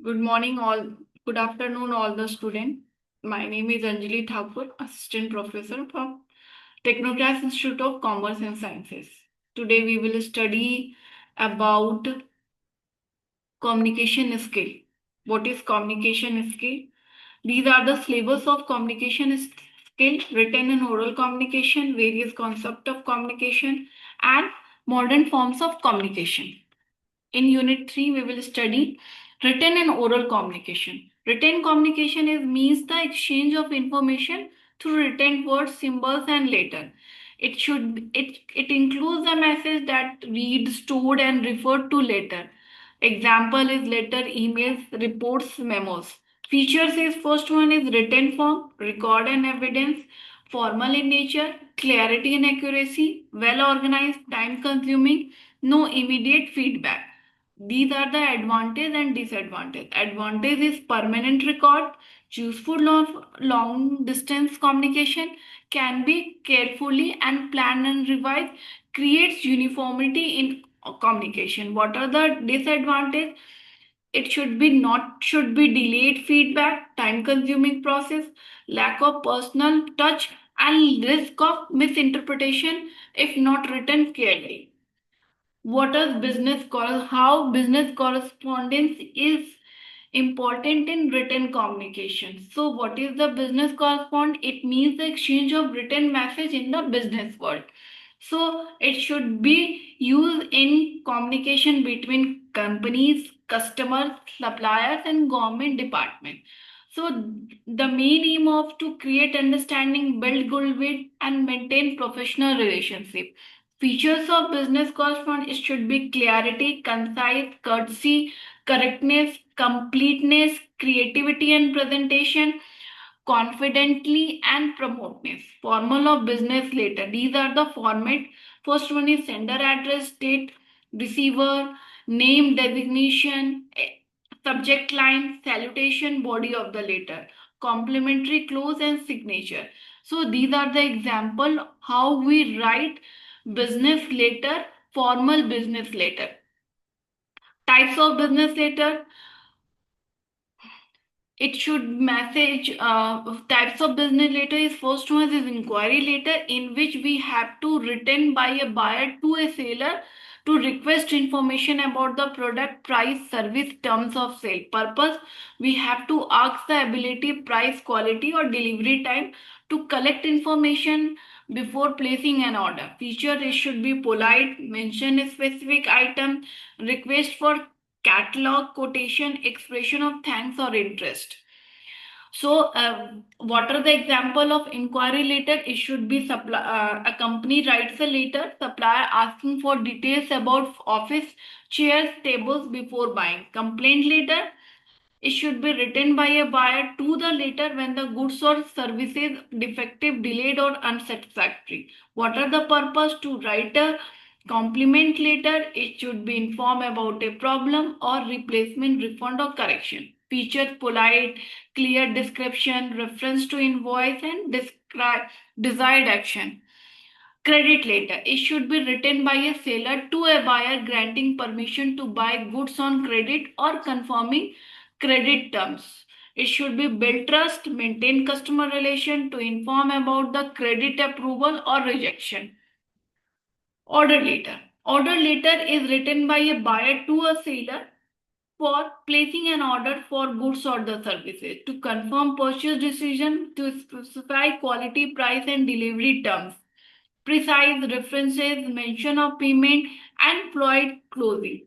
Good morning, all. Good afternoon, all the students. My name is Anjali Thakur, Assistant Professor from Technocraft Institute of Commerce and Sciences. Today, we will study about communication skill. What is communication skill? These are the syllabus of communication skill, written and oral communication, various concepts of communication, and modern forms of communication. In Unit 3, we will study written and oral communication. Written communication means the exchange of information through written words, symbols, and letter. It includes a message that read, stored, and referred to later. Example is letter, emails, reports, memos. Features is first one is written form, record and evidence, formal in nature, clarity and accuracy, well organized, time consuming, no immediate feedback. These are the advantage and disadvantage. Advantage is permanent record, useful long distance communication, can be carefully and planned and revised, creates uniformity in communication. What are the disadvantage? It should be delayed feedback, time consuming process, lack of personal touch, and risk of misinterpretation if not written clearly. What is business call? How business correspondence is important in written communication. So what is the business correspond? It means the exchange of written message in the business world. So it should be used in communication between companies, customers, suppliers, and government department. So the main aim of to create understanding, build goodwill, and maintain professional relationship. Features of business correspondence should be clarity, concise, courtesy, correctness, completeness, creativity and presentation, confidently and promoteness. Formal of business letter. These are the format. First one is sender address, date, receiver, name, designation, subject line, salutation, body of the letter, complimentary close and signature. So these are the example how we write business letter, formal business letter. Types of business letter. It should message types of business letter is first one is inquiry letter in which we have to written by a buyer to a seller to request information about the product, price, service, terms of sale. Purpose, we have to ask the ability, price, quality or delivery time to collect information before placing an order. Feature, it should be polite, mention a specific item, request for catalog, quotation, expression of thanks or interest. So, what are the example of inquiry letter? It should be a company writes a letter, supplier asking for details about office chairs, tables before buying. Complaint letter, it should be written by a buyer to the later when the goods or services defective, delayed or unsatisfactory. What are the purpose to write a compliment letter? It should be inform about a problem or replacement, refund or correction. Feature polite, clear description, reference to invoice and describe desired action. Credit letter. It should be written by a seller to a buyer granting permission to buy goods on credit or confirming credit terms. It should be build trust, maintain customer relation to inform about the credit approval or rejection. Order letter. Order letter is written by a buyer to a seller for placing an order for goods or the services to confirm purchase decision to specify quality, price and delivery terms, precise references, mention of payment, and employed closing.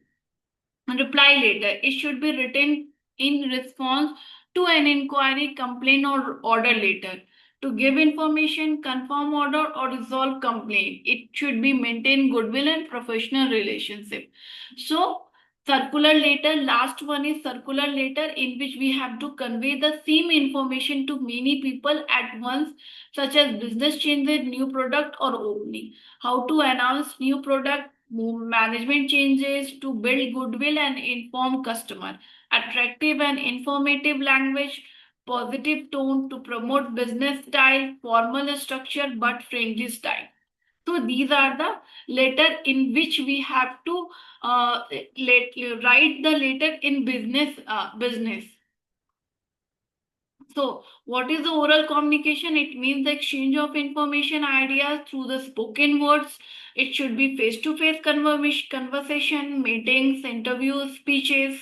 Reply later. It should be written in response to an inquiry, complaint, or order later. To give information, confirm order, or resolve complaint. It should be maintain goodwill and professional relationship. So, circular letter, last one is circular letter in which we have to convey the same information to many people at once, such as business changes, new product, or opening. How to announce new product, management changes to build goodwill and inform customer, attractive and informative language, positive tone to promote business style, formal structure but friendly style. So these are the letter in which we have to write the letter in business. So, what is the oral communication? It means the exchange of information, ideas through the spoken words. It should be face-to-face conversation, meetings, interviews, speeches.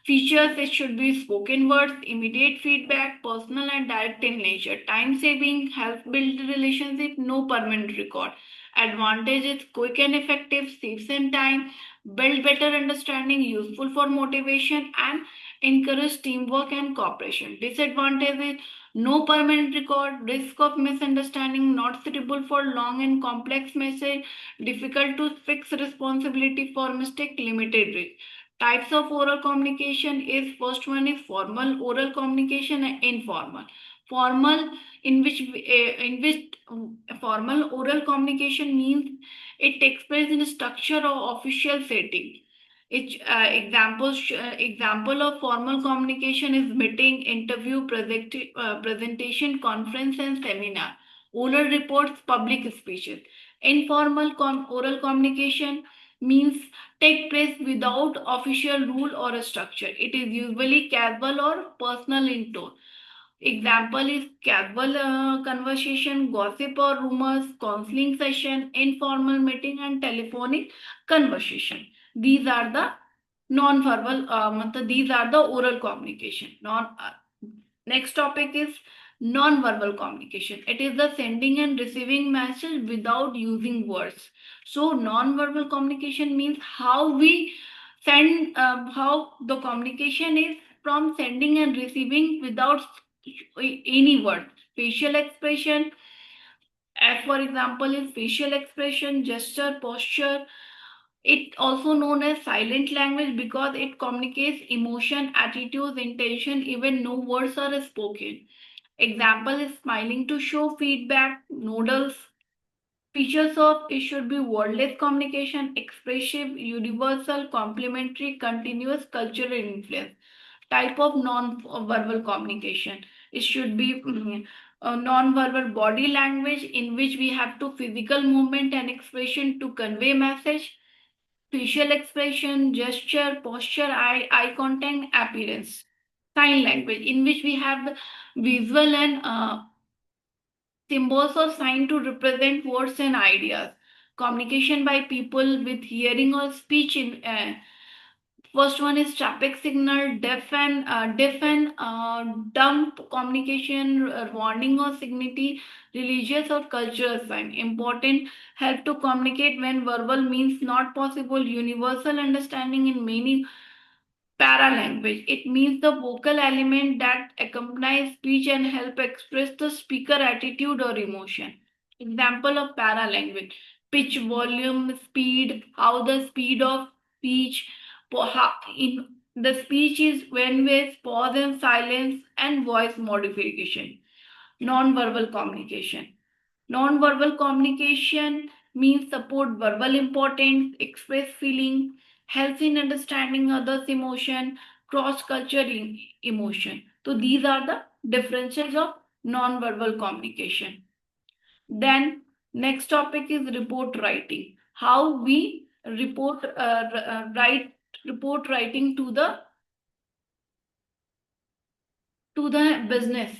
Features: it should be spoken words, immediate feedback, personal and direct in nature. Time saving, help build relationship, no permanent record. Advantage is quick and effective, saves in time, build better understanding, useful for motivation, and encourage teamwork and cooperation. Disadvantage is no permanent record, risk of misunderstanding, not suitable for long and complex message, difficult to fix responsibility for mistake, limited reach. Types of oral communication is: first one is formal oral communication and informal. Formal, in which formal oral communication means it takes place in a structure or official setting. Example of formal communication is meeting, interview, presentation, conference, and seminar. Oral reports, public speeches. Oral communication means take place without official rule or a structure. It is usually casual or personal in tone. Example is casual conversation, gossip or rumors, counseling session, informal meeting, and telephonic conversation. These are the non-verbal, these are the oral communication. Next topic is non-verbal communication. It is the sending and receiving message without using words. So non-verbal communication means how we send, how the communication is from sending and receiving without any word. Facial expression, as for example, is facial expression, gesture, posture. It also known as silent language because it communicates emotion, attitudes, intention, even no words are spoken. Example is smiling to show feedback, noodles. Features of it should be wordless communication, expressive, universal, complementary, continuous, cultural influence. Type of non-verbal communication. It should be a non-verbal body language in which we have to physical movement and expression to convey message. Facial expression, gesture, posture, eye contact, appearance. Sign language in which we have the visual and symbols or sign to represent words and ideas. Communication by people with hearing or speech in first one is traffic signal, dumb communication, warning or signity, religious or cultural sign. Important: help to communicate when verbal means not possible, universal understanding in many. Paralanguage. It means the vocal element that accompanies speech and help express the speaker attitude or emotion. Example of paralanguage: pitch, volume, speed, how the speed of speech, in the speech is when with pause and silence and voice modification. Non-verbal communication. Non-verbal communication means support verbal importance, express feeling, helps in understanding others' emotion, cross-cultural emotion. So these are the differences of non-verbal communication. Then next topic is report writing. How we write report writing to the business.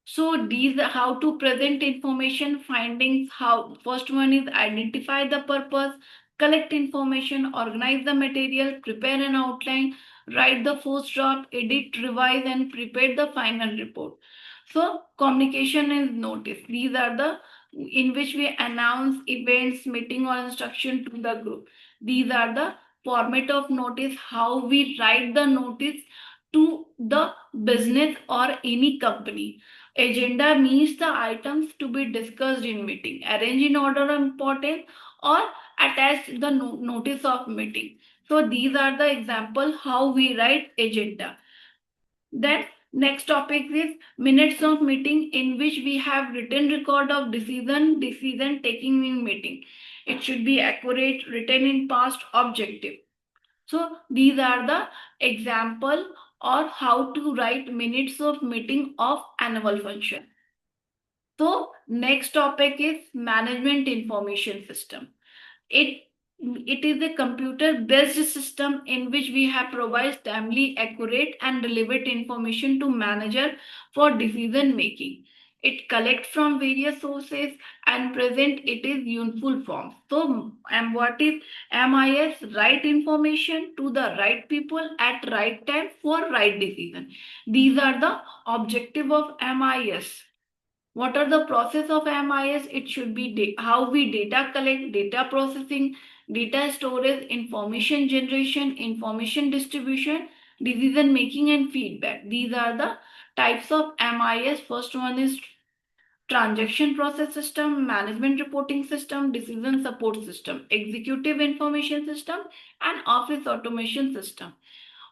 So these are how to present information findings. How first one is identify the purpose, collect information, organize the material, prepare an outline, write the first draft, edit, revise, and prepare the final report. So communication is notice. These are the in which we announce events, meeting, or instruction to the group. These are the format of notice. How we write the notice to the business or any company. Agenda means the items to be discussed in meeting. Arrange in order of importance or attach the notice of meeting. So these are the example how we write agenda. Then next topic is minutes of meeting in which we have written record of decision taking in meeting. It should be accurate, written in past, objective. So these are the example or how to write minutes of meeting of annual function. So next topic is management information system. It it is a computer-based system in which we have provides timely, accurate, and relevant information to manager for decision making. It collects from various sources and present it is useful form. So, and what is MIS? Right information to the right people at right time for right decision. These are the objective of MIS. What are the process of MIS? It should be how we data collect, data processing, data storage, information generation, information distribution, decision making, and feedback. These are the types of MIS. First one is transaction process system, management reporting system, decision support system, executive information system, and office automation system.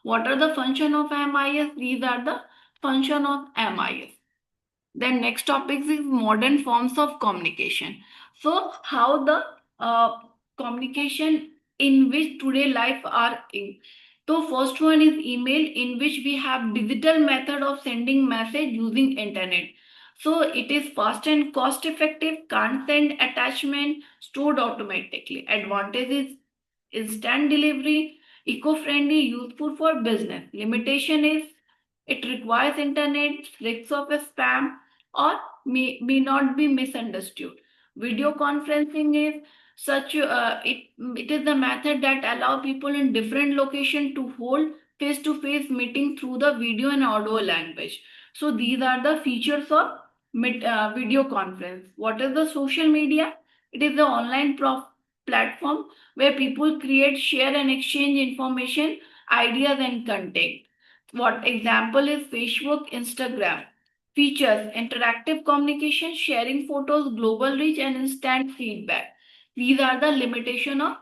What are the function of MIS? These are the function of MIS. Then next topic is modern forms of communication. So how the communication in which today life are in. So first one is email, in which we have digital method of sending message using internet. So it is fast and cost effective, can't send attachment, stored automatically. Advantage is instant delivery, eco-friendly, useful for business. Limitation is it requires internet, risks of a spam, or may not be misunderstood. Video conferencing is it is the method that allow people in different location to hold face-to-face meeting through the video and audio language. So these are the features of video conference. What is the social media? It is the online platform where people create, share, and exchange information, ideas, and content. What example is Facebook, Instagram? Features interactive communication, sharing photos, global reach, and instant feedback. These are the limitation of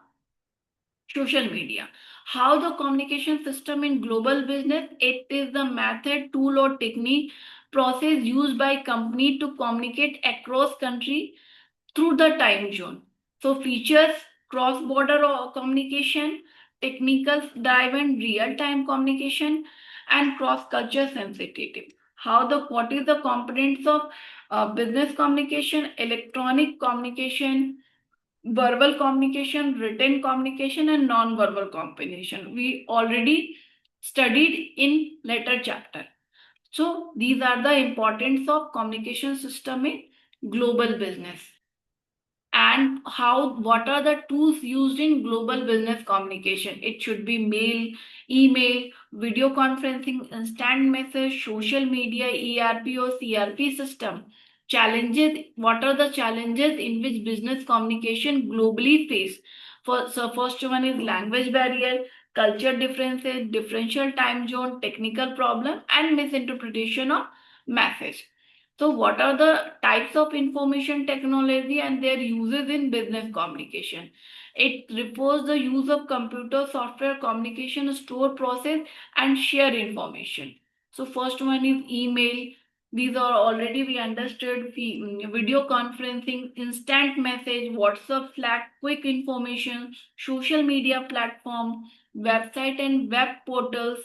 social media. How the communication system in global business? It is the method, tool, or technique process used by company to communicate across country through the time zone. So features cross-border communication, technical driven real-time communication, and cross-culture sensitivity. How the what is the components of business communication, electronic communication, verbal communication, written communication, and non-verbal communication. We already studied in later chapter. So these are the importance of communication system in global business. And how what are the tools used in global business communication? It should be mail, email, video conferencing, instant message, social media, ERP or CRP system. Challenges: what are the challenges in which business communication globally face? So first one is language barrier, culture differences, differential time zone, technical problem, and misinterpretation of message. So, what are the types of information technology and their uses in business communication? It refers the use of computer software, communication, store, process, and share information. So, first one is email. These are already we understood. Video conferencing, instant message, WhatsApp, Slack, quick information, social media platform, website and web portals,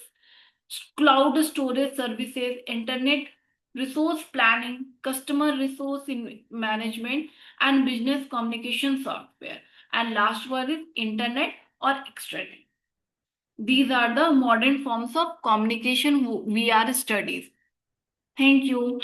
cloud storage services, internet resource planning, customer resource management, and business communication software. And last one is internet or extranet. These are the modern forms of communication we are studies. Thank you.